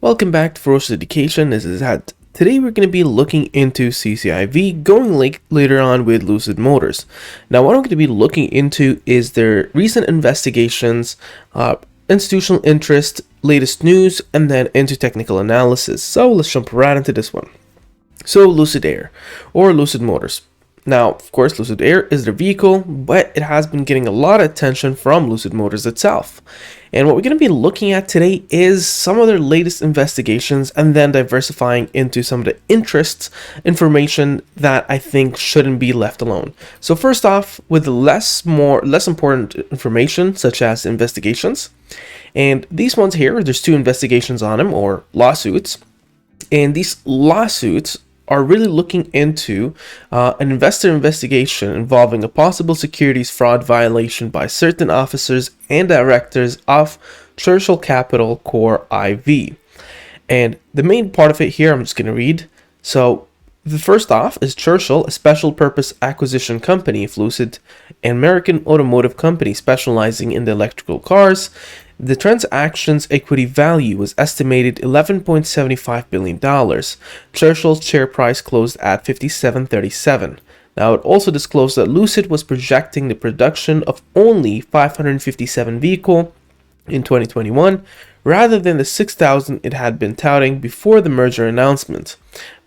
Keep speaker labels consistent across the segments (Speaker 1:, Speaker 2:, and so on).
Speaker 1: Welcome back to Ferocious Education. This is Had. Today we're going to be looking into CCIV, going later on with Lucid Motors. Now what I'm going to be looking into is their recent investigations, institutional interest, latest news, and then into technical analysis. So let's jump right into this one. So Lucid Air, or Lucid Motors. Now, of course, Lucid Air is their vehicle, but it has been getting a lot of attention from Lucid Motors itself. And what we're going to be looking at today is some of their latest investigations and then diversifying into some of the information that I think shouldn't be left alone. So first off, with less important information, such as investigations. And these ones here, there's two investigations on them, or lawsuits. And these lawsuits are really looking into an investor investigation involving a possible securities fraud violation by certain officers and directors of Churchill Capital Core IV. And the main part of it here, I'm just going to read. So the first off is Churchill, a special purpose acquisition company of Lucid, an American automotive company specializing in the electrical cars. The transaction's equity value was estimated $11.75 billion. Churchill's share price closed at $57.37. Now, it also disclosed that Lucid was projecting the production of only 557 vehicles in 2021, rather than the 6,000 it had been touting before the merger announcement.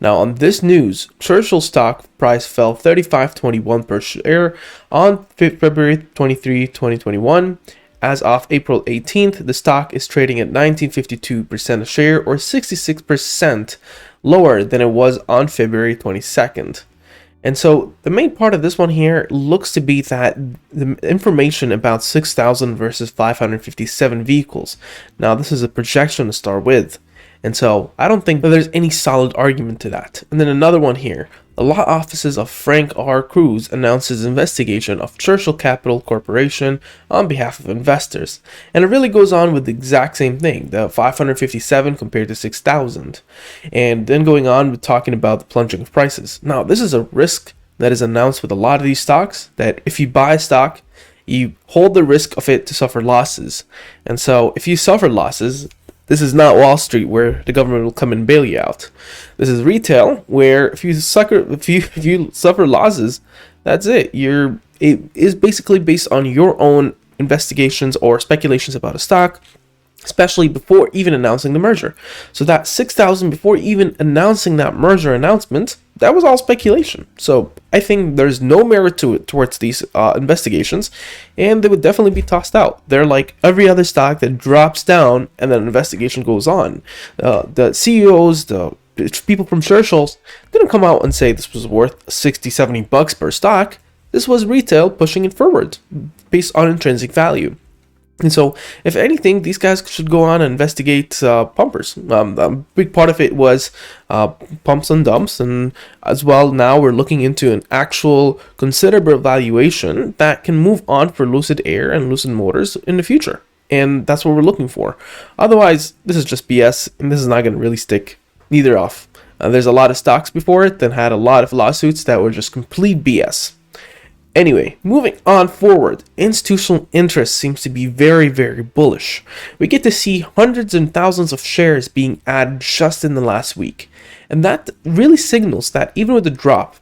Speaker 1: Now, on this news, Churchill's stock price fell $35.21 per share on February 23, 2021. As of April 18th, the stock is trading at 19.52% a share, or 66% lower than it was on February 22nd. And so the main part of this one here looks to be that the information about 6,000 versus 557 vehicles. Now, this is a projection to start with. And so I don't think that there's any solid argument to that. And then another one here. The law offices of Frank R. Cruz announces investigation of Churchill Capital Corporation on behalf of investors. And it really goes on with the exact same thing, the 557 compared to 6,000. And then going on with talking about the plunging of prices. Now, this is a risk that is announced with a lot of these stocks, that if you buy a stock, you hold the risk of it to suffer losses. And so if you suffer losses, this is not Wall Street, where the government will come and bail you out. This is retail, where if you suffer losses, that's it. It is basically based on your own investigations or speculations about a stock, especially before even announcing the merger. So that 6,000 before even announcing that merger announcement, that was all speculation. So I think there's no merit to it towards these investigations, and they would definitely be tossed out. They're like every other stock that drops down and then an investigation goes on. The CEOs, the people from Churchill's didn't come out and say this was worth $60-70 per stock. This was retail pushing it forward based on intrinsic value. And so, if anything, these guys should go on and investigate pumpers. A big part of it was pumps and dumps, and as well, now we're looking into an actual considerable valuation that can move on for Lucid Air and Lucid Motors in the future. And that's what we're looking for. Otherwise, this is just BS, and this is not going to really stick neither off. There's a lot of stocks before it that had a lot of lawsuits that were just complete BS. Anyway, moving on forward, institutional interest seems to be very, very bullish. We get to see hundreds and thousands of shares being added just in the last week. And that really signals that even with the drop,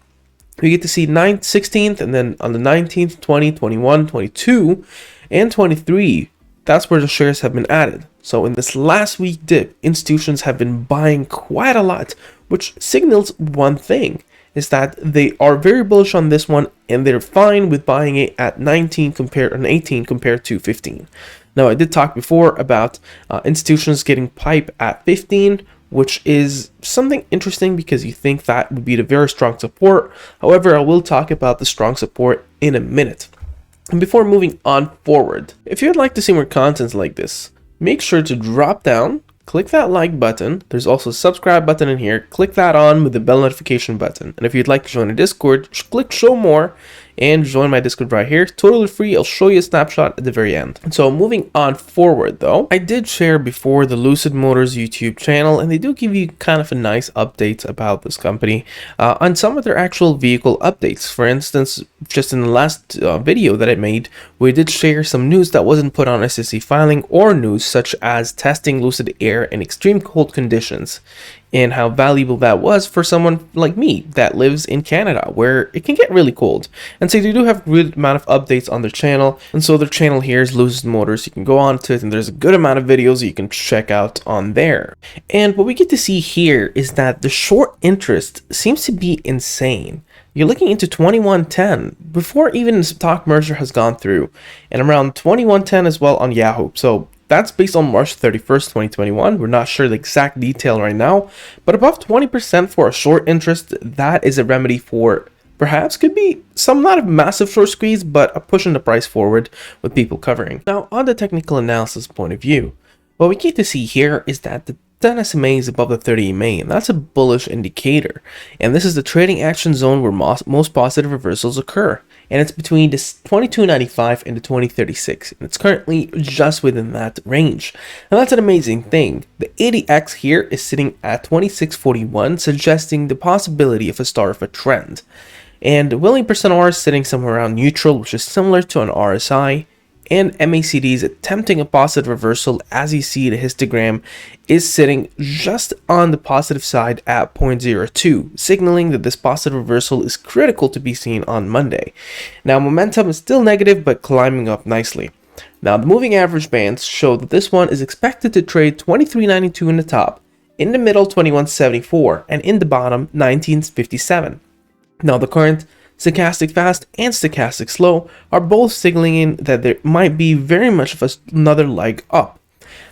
Speaker 1: we get to see 9th, 16th, and then on the 19th, 20, 21, 22, and 23, that's where the shares have been added. So in this last week dip, institutions have been buying quite a lot, which signals one thing, is that they are very bullish on this one, and they're fine with buying it at 19 and 18 compared to 15. Now, I did talk before about institutions getting pipe at 15, which is something interesting because you think that would be the very strong support. However, I will talk about the strong support in a minute. And before moving on forward, if you'd like to see more content like this, make sure to drop down, click that like button. There's also a subscribe button in here. Click that on with the bell notification button. And if you'd like to join the Discord, click show more and join my Discord right here. Totally free. I'll show you a snapshot at the very end. And so moving on forward though, I did share before the Lucid Motors YouTube channel, and they do give you kind of a nice updates about this company on some of their actual vehicle updates. For instance, just in the last video that I made We did share some news that wasn't put on SEC filing or news such as testing Lucid Air in extreme cold conditions and how valuable that was for someone like me that lives in Canada where it can get really cold. And so they do have a good amount of updates on their channel. And so their channel here is Lucid Motors. You can go on to it and there's a good amount of videos you can check out on there. And what we get to see here is that the short interest seems to be insane. You're looking into 2110 before even the stock merger has gone through, and around 2110 as well on Yahoo. So that's based on March 31st, 2021. We're not sure the exact detail right now, but above 20% for a short interest, that is a remedy for perhaps could be some not a massive short squeeze, but a pushing the price forward with people covering. Now, on the technical analysis point of view, what we get to see here is that the 10 SMA is above the 30 EMA, and that's a bullish indicator. And this is the trading action zone where most positive reversals occur. And it's between the 2295 and the 2036. And it's currently just within that range. Now that's an amazing thing. The 80X here is sitting at 2641, suggesting the possibility of a start of a trend. And the willing percent R is sitting somewhere around neutral, which is similar to an RSI. And MACD is attempting a positive reversal. As you see, the histogram is sitting just on the positive side at 0.02, signaling that this positive reversal is critical to be seen on Monday. Now, momentum is still negative, but climbing up nicely. Now, the moving average bands show that this one is expected to trade 2392 in the top, in the middle 2174, and in the bottom 1957. Now, the current stochastic fast and stochastic slow are both signaling that there might be very much of another leg up.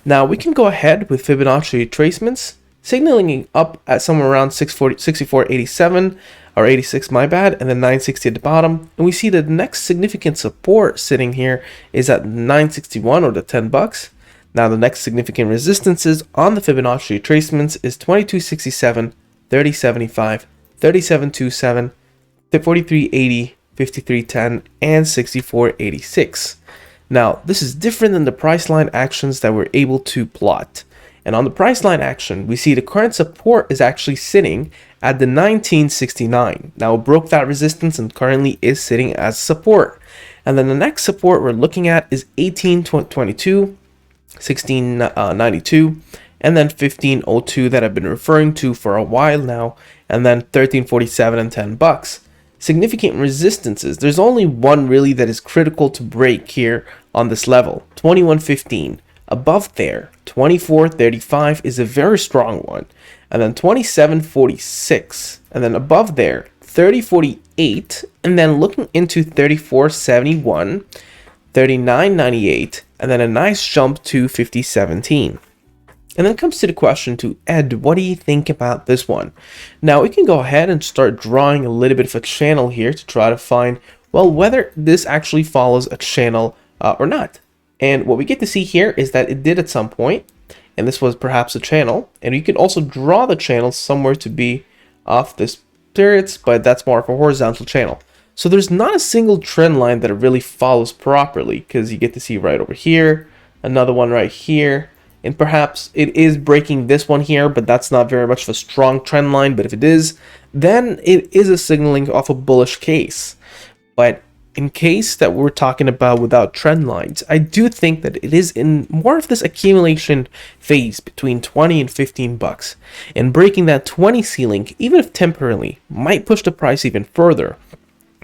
Speaker 1: Now we can go ahead with Fibonacci retracements, signaling up at somewhere around 64.87 or 86, my bad, and then 960 at the bottom. And we see the next significant support sitting here is at 961 or the 10 bucks. Now the next significant resistances on the Fibonacci retracements is 2267, 3075, 3727, 4380, 5310, and 6486. Now, this is different than the price line actions that we're able to plot. And on the price line action, we see the current support is actually sitting at the 1969. Now, it broke that resistance and currently is sitting as support. And then the next support we're looking at is 1822, 1692, and then 1502 that I've been referring to for a while now, and then 1347 and 10 bucks. Significant resistances. There's only one really that is critical to break here on this level, 2115. Above there, 2435 is a very strong one, and then 2746, and then above there, 3048, and then looking into 3471, 3998, and then a nice jump to 5017. And then it comes to the question to Ed, what do you think about this one? Now we can go ahead and start drawing a little bit of a channel here to try to find, well, whether this actually follows a channel or not. And what we get to see here is that it did at some point, and this was perhaps a channel. And you can also draw the channel somewhere to be off this periods, but that's more of a horizontal channel. So there's not a single trend line that it really follows properly, because you get to see right over here, another one right here. And perhaps it is breaking this one here, but that's not very much of a strong trend line. But if it is, then it is a signaling of a bullish case. But in case that we're talking about without trend lines, I do think that it is in more of this accumulation phase between 20 and 15 bucks. And breaking that 20 ceiling, even if temporarily, might push the price even further.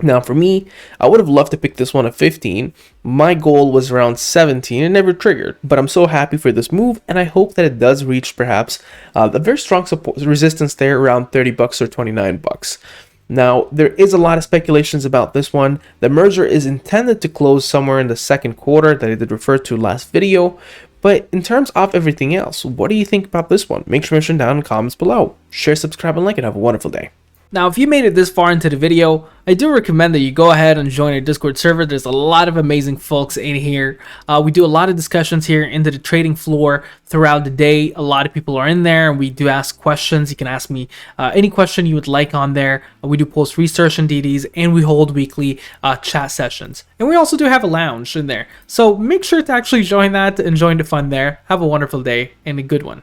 Speaker 1: Now for me, I would have loved to pick this one at 15. My goal was around 17 and never triggered, but I'm so happy for this move, and I hope that it does reach perhaps a very strong support resistance there around 30 bucks or 29 bucks. Now, there is a lot of speculations about this one. The merger is intended to close somewhere in the second quarter that I did refer to last video, but in terms of everything else, what do you think about this one? Make sure to mention down in the comments below. Share, subscribe, and like, and have a wonderful day.
Speaker 2: Now, if you made it this far into the video, I do recommend that you go ahead and join our Discord server. There's a lot of amazing folks in here. We do a lot of discussions here into the trading floor throughout the day. A lot of people are in there, and we do ask questions. You can ask me any question you would like on there. We do post research and DDs, and we hold weekly chat sessions. And we also do have a lounge in there. So make sure to actually join that and join the fun there. Have a wonderful day and a good one.